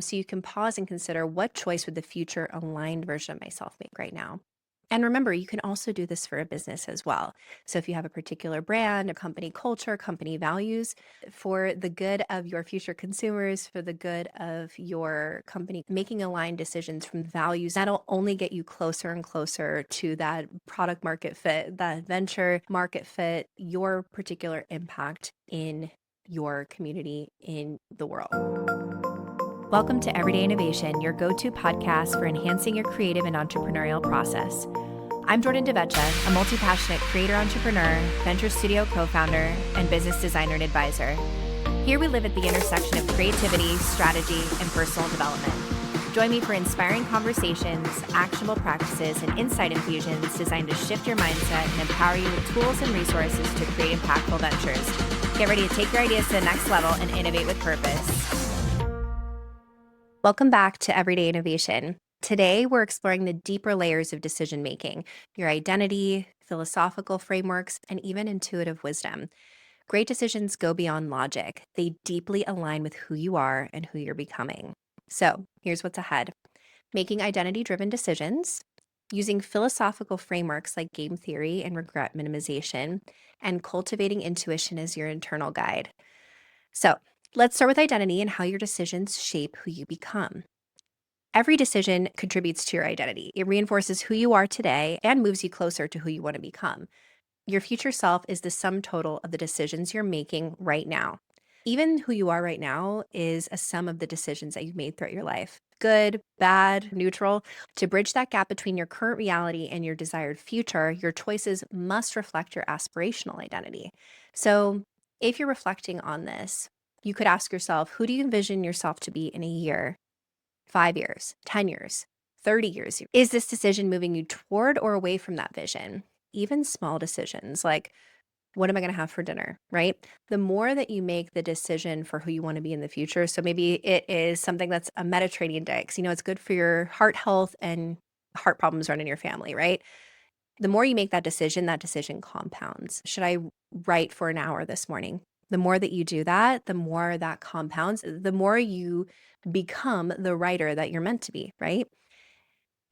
So you can pause and consider, what choice would the future aligned version of myself make right now? And remember, you can also do this for a business as well. So if you have a particular brand, a company culture, company values, for the good of your future consumers, for the good of your company, making aligned decisions from values, that'll only get you closer and closer to that product market fit, that venture market fit, your particular impact in your community, in the world. Welcome to Everyday Innovation, your go-to podcast for enhancing your creative and entrepreneurial process. I'm Jordan DeVeccia, a multi-passionate creator entrepreneur, venture studio co-founder, and business designer and advisor. Here we live at the intersection of creativity, strategy, and personal development. Join me for inspiring conversations, actionable practices, and insight infusions designed to shift your mindset and empower you with tools and resources to create impactful ventures. Get ready to take your ideas to the next level and innovate with purpose. Welcome back to Everyday Innovation. Today, we're exploring the deeper layers of decision making, your identity, philosophical frameworks, and even intuitive wisdom. Great decisions go beyond logic, they deeply align with who you are and who you're becoming. So, here's what's ahead: making identity driven decisions, using philosophical frameworks like game theory and regret minimization, and cultivating intuition as your internal guide. So, let's start with identity and how your decisions shape who you become. Every decision contributes to your identity. It reinforces who you are today and moves you closer to who you want to become. Your future self is the sum total of the decisions you're making right now. Even who you are right now is a sum of the decisions that you've made throughout your life, good, bad, neutral. To bridge that gap between your current reality and your desired future, your choices must reflect your aspirational identity. So, if you're reflecting on this, you could ask yourself, who do you envision yourself to be in a year, 5 years, 10 years, 30 years? Is this decision moving you toward or away from that vision? Even small decisions like, what am I going to have for dinner, right? The more that you make the decision for who you want to be in the future. So maybe it is something that's a Mediterranean diet, because it's good for your heart health and heart problems run in your family, right? The more you make that decision compounds. Should I write for an hour this morning? The more that you do that, the more that compounds, the more you become the writer that you're meant to be, right?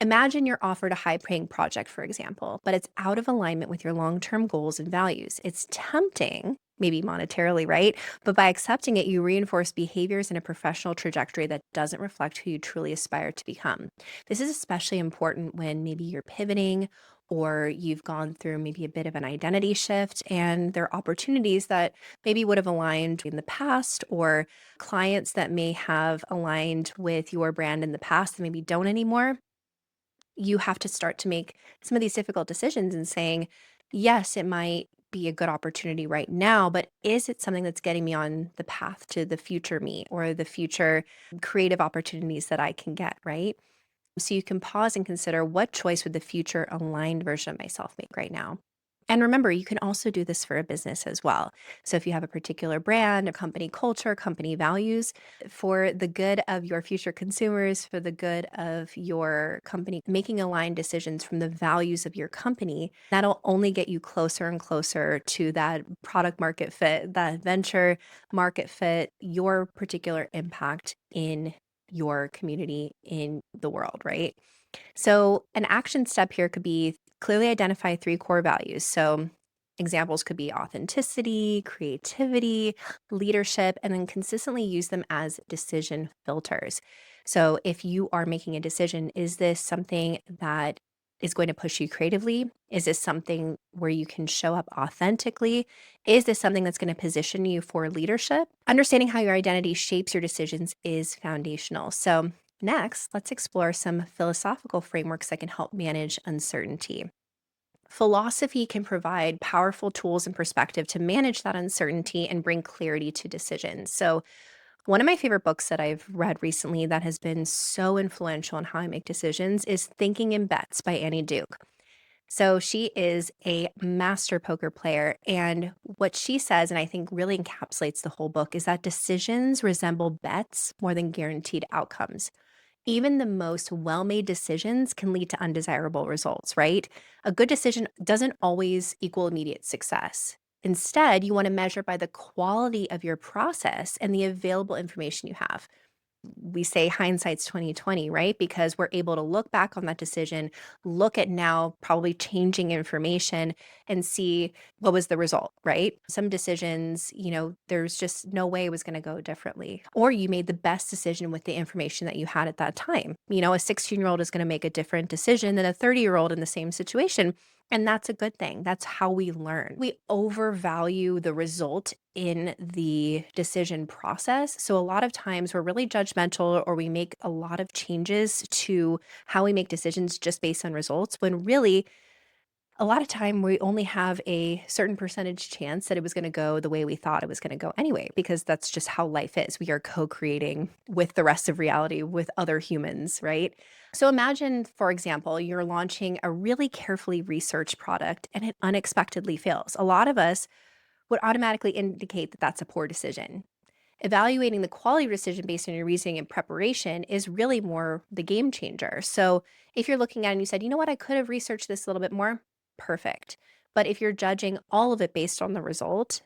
Imagine you're offered a high paying project, for example, but it's out of alignment with your long term goals and values. It's tempting, maybe monetarily, right? But by accepting it, you reinforce behaviors and a professional trajectory that doesn't reflect who you truly aspire to become. This is especially important when maybe you're pivoting or you've gone through maybe a bit of an identity shift, and there are opportunities that maybe would have aligned in the past, or clients that may have aligned with your brand in the past that maybe don't anymore. You have to start to make some of these difficult decisions and saying, yes, it might be a good opportunity right now, but is it something that's getting me on the path to the future me or the future creative opportunities that I can get, right? So you can pause and consider, what choice would the future aligned version of myself make right now? And remember, you can also do this for a business as well. So if you have a particular brand, a company culture, company values, for the good of your future consumers, for the good of your company, making aligned decisions from the values of your company, that'll only get you closer and closer to that product market fit, that venture market fit, your particular impact in your community, in the world, right? So, an action step here could be clearly identify three core values. So, examples could be authenticity, creativity, leadership, and then consistently use them as decision filters. So, if you are making a decision, is this something that is going to push you creatively? Is this something where you can show up authentically? Is this something that's going to position you for leadership? Understanding how your identity shapes your decisions is foundational. So, next, let's explore some philosophical frameworks that can help manage uncertainty. Philosophy can provide powerful tools and perspective to manage that uncertainty and bring clarity to decisions. So, one of my favorite books that I've read recently that has been so influential in how I make decisions is Thinking in Bets by Annie Duke. So, she is a master poker player. And what she says, and I think really encapsulates the whole book, is that decisions resemble bets more than guaranteed outcomes. Even the most well made decisions can lead to undesirable results, right? A good decision doesn't always equal immediate success. Instead, you want to measure by the quality of your process and the available information you have. We say hindsight's 2020, right? Because we're able to look back on that decision, look at now probably changing information and see what was the result, right? Some decisions, there's just no way it was going to go differently. Or you made the best decision with the information that you had at that time. A 16-year-old is going to make a different decision than a 30-year-old in the same situation. And that's a good thing. That's how we learn. We overvalue the result in the decision process. So a lot of times we're really judgmental or we make a lot of changes to how we make decisions just based on results when really a lot of time we only have a certain percentage chance that it was going to go the way we thought it was going to go anyway, because that's just how life is. We are co-creating with the rest of reality with other humans, right? So imagine, for example, you're launching a really carefully researched product and it unexpectedly fails. A lot of us would automatically indicate that that's a poor decision. Evaluating the quality of decision based on your reasoning and preparation is really more the game changer. So if you're looking at it and you said, you know what, I could have researched this a little bit more, perfect. But if you're judging all of it based on the result,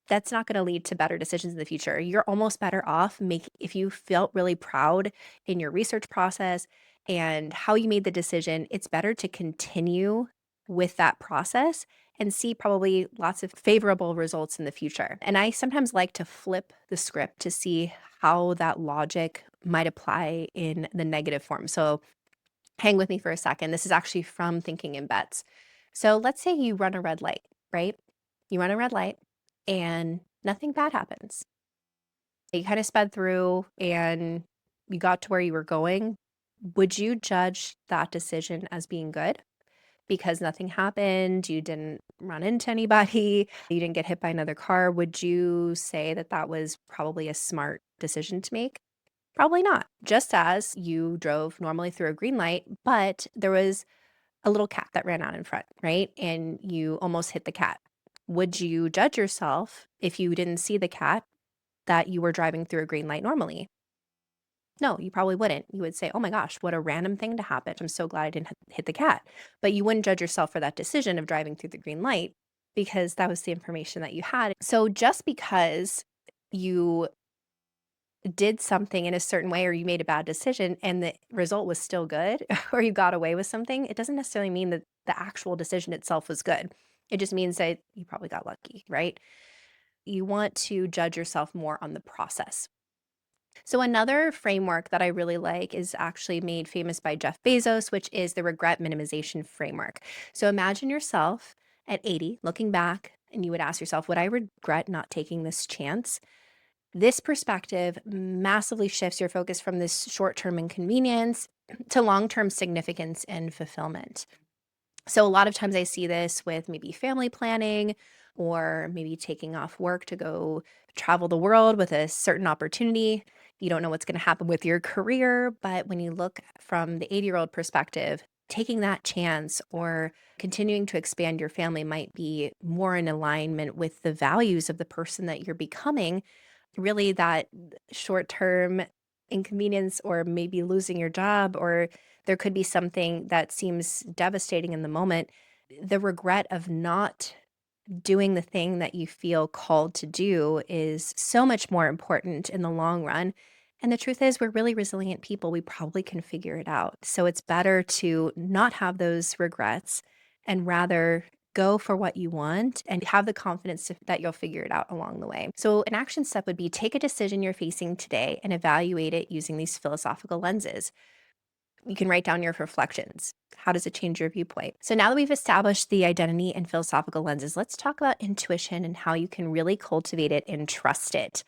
that's not going to lead to better decisions in the future. You're almost better off if you felt really proud in your research process and how you made the decision, it's better to continue with that process and see probably lots of favorable results in the future. And I sometimes like to flip the script to see how that logic might apply in the negative form. So hang with me for a second. This is actually from Thinking in Bets. So let's say you run a red light, right? You run a red light and nothing bad happens. You kind of sped through and you got to where you were going. Would you judge that decision as being good? Because nothing happened, you didn't run into anybody, you didn't get hit by another car. Would you say that that was probably a smart decision to make? Probably not. Just as you drove normally through a green light, but there was a little cat that ran out in front, right? And you almost hit the cat. Would you judge yourself if you didn't see the cat that you were driving through a green light normally? No, you probably wouldn't. You would say, "Oh my gosh, what a random thing to happen. I'm so glad I didn't hit the cat." But you wouldn't judge yourself for that decision of driving through the green light because that was the information that you had. So just because you did something in a certain way or you made a bad decision and the result was still good or you got away with something, it doesn't necessarily mean that the actual decision itself was good. It just means that you probably got lucky, right? You want to judge yourself more on the process. So another framework that I really like is actually made famous by Jeff Bezos, which is the regret minimization framework. So imagine yourself at 80 looking back and you would ask yourself, would I regret not taking this chance? This perspective massively shifts your focus from this short-term inconvenience to long-term significance and fulfillment. So a lot of times I see this with maybe family planning or maybe taking off work to go travel the world with a certain opportunity. You don't know what's going to happen with your career, but when you look from the 80-year-old perspective, taking that chance or continuing to expand your family might be more in alignment with the values of the person that you're becoming. Really, that short-term inconvenience or maybe losing your job, or there could be something that seems devastating in the moment. The regret of not doing the thing that you feel called to do is so much more important in the long run. And the truth is, we're really resilient people. We probably can figure it out. So it's better to not have those regrets and rather go for what you want and have the confidence that you'll figure it out along the way. So, an action step would be take a decision you're facing today and evaluate it using these philosophical lenses. You can write down your reflections. How does it change your viewpoint? So now that we've established the identity and philosophical lenses, let's talk about intuition and how you can really cultivate it and trust it.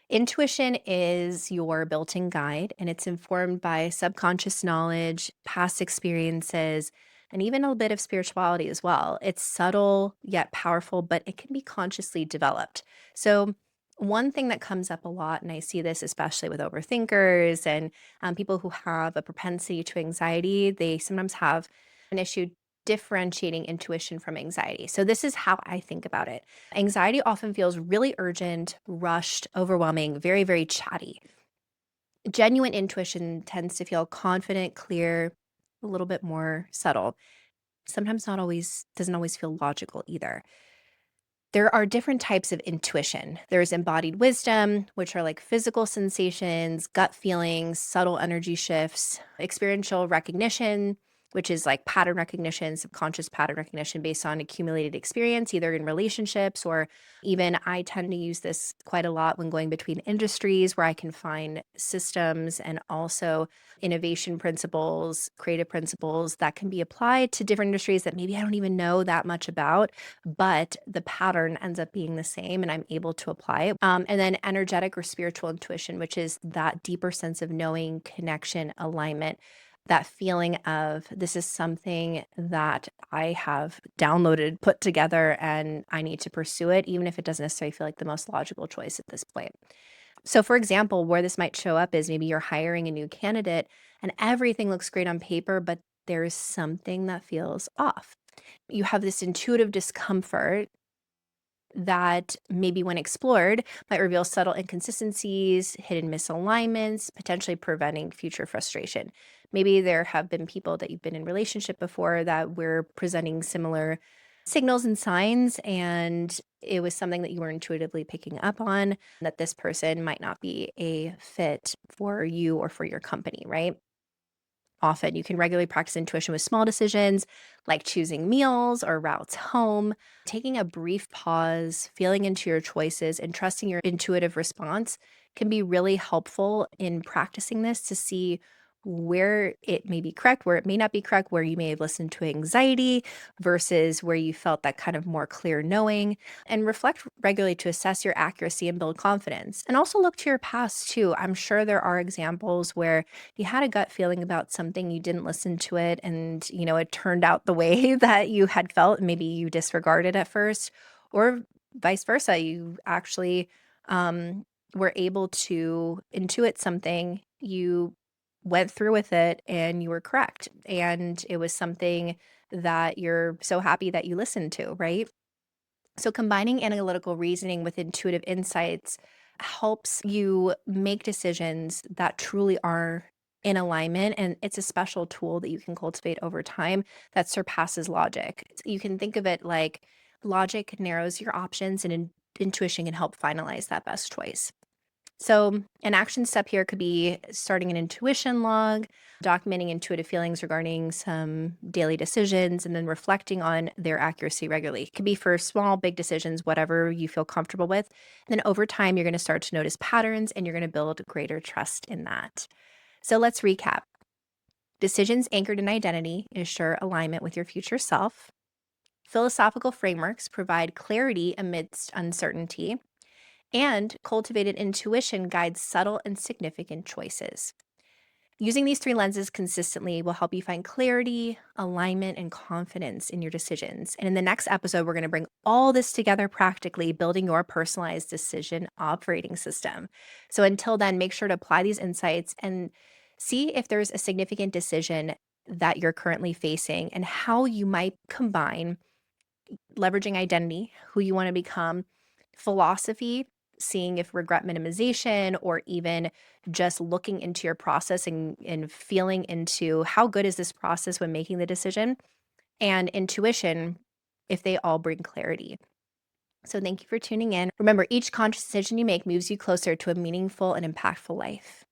Intuition is your built in guide, and it's informed by subconscious knowledge, past experiences, and even a bit of spirituality as well. It's subtle yet powerful, but it can be consciously developed. So, one thing that comes up a lot, and I see this especially with overthinkers and people who have a propensity to anxiety, they sometimes have an issue differentiating intuition from anxiety. So, this is how I think about it. Anxiety often feels really urgent, rushed, overwhelming, very, very chatty. Genuine intuition tends to feel confident, clear, a little bit more subtle. Sometimes not always, doesn't always feel logical either. There are different types of intuition. There's embodied wisdom, which are like physical sensations, gut feelings, subtle energy shifts, experiential recognition, which is like pattern recognition, subconscious pattern recognition based on accumulated experience, either in relationships or even I tend to use this quite a lot when going between industries where I can find systems and also innovation principles, creative principles that can be applied to different industries that maybe I don't even know that much about, but the pattern ends up being the same and I'm able to apply it. And then energetic or spiritual intuition, which is that deeper sense of knowing, connection, alignment, that feeling of this is something that I have downloaded, put together, and I need to pursue it, even if it doesn't necessarily feel like the most logical choice at this point. So, for example, where this might show up is maybe you're hiring a new candidate and everything looks great on paper, but there's something that feels off. You have this intuitive discomfort that maybe when explored might reveal subtle inconsistencies, hidden misalignments, potentially preventing future frustration. Maybe there have been people that you've been in relationship before that were presenting similar signals and signs, and it was something that you were intuitively picking up on that this person might not be a fit for you or for your company, right? Often you can regularly practice intuition with small decisions like choosing meals or routes home, taking a brief pause, feeling into your choices, and trusting your intuitive response can be really helpful in practicing this to see where it may be correct, where it may not be correct, where you may have listened to anxiety versus where you felt that kind of more clear knowing, and reflect regularly to assess your accuracy and build confidence. And also look to your past too. I'm sure there are examples where you had a gut feeling about something, you didn't listen to it, and it turned out the way that you had felt, and maybe you disregarded at first, or vice versa. You actually um, were able to intuit something, you went through with it, and you were correct. And it was something that you're so happy that you listened to, right? So, combining analytical reasoning with intuitive insights helps you make decisions that truly are in alignment. And it's a special tool that you can cultivate over time that surpasses logic. You can think of it like logic narrows your options, and intuition can help finalize that best choice. So, an action step here could be starting an intuition log, documenting intuitive feelings regarding some daily decisions, and then reflecting on their accuracy regularly. It could be for small, big decisions, whatever you feel comfortable with. And then over time, you're going to start to notice patterns and you're going to build greater trust in that. So, let's recap. Decisions anchored in identity ensure alignment with your future self. Philosophical frameworks provide clarity amidst uncertainty, and cultivated intuition guides subtle and significant choices. Using these three lenses consistently will help you find clarity, alignment, and confidence in your decisions. And in the next episode, we're going to bring all this together practically, building your personalized decision operating system. So until then, make sure to apply these insights and see if there's a significant decision that you're currently facing and how you might combine leveraging identity, who you want to become, philosophy, seeing if regret minimization, or even just looking into your process and feeling into how good is this process when making the decision, and intuition, if they all bring clarity. So, thank you for tuning in. Remember, each conscious decision you make moves you closer to a meaningful and impactful life.